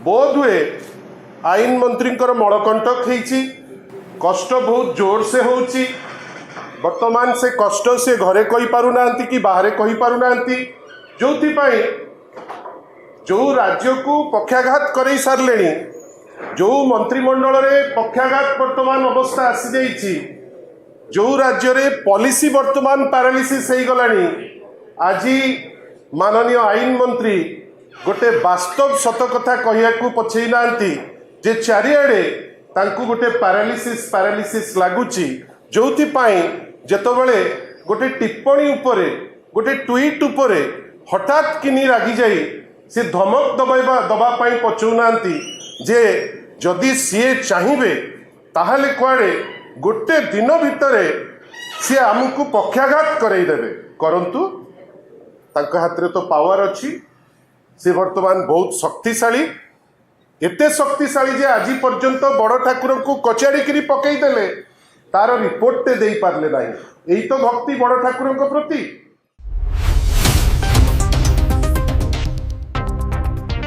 बोध हुए आईन मंत्री मलकंटक होती कष्ट बहुत जोर से होची वर्तमान से कष्ट से घरे कही पारुना कि बाहर कही पारुना जो जो राज्य को पक्षाघात कर सारे जो मंत्रिमंडल रे पक्षाघात वर्तमान अवस्था आसी जाइए जो राज्य रे पॉलिसी वर्तमान पैरालिसिस हो गलानी आज माननीय आईन मंत्री गोटे वास्तव सत कथा कहू पछई ना जे चारिआडे तांकु गोटे पैरालिसिस लगुच जो जितेबाला गोटे टिप्पणी उपरे गोटे ट्वीट उपरे हठात किनी रागी जाई से धमक दबाई पचौना जे जदि सीए चाहिए ताहले कुआड़े गोटे दिन भितर सी आमको पक्षाघात करईदेवे करंतु तांका हाथ रे तो पावर अच्छी से वर्तमान बहुत शक्तिशाली एते शक्तिशाली जे आज पर्यंत बड़ ठाकुर को कचाड़ी पकईदेले तार रिपोर्ट दे पारे ना यही तो भक्ति बड़ ठाकुर प्रति।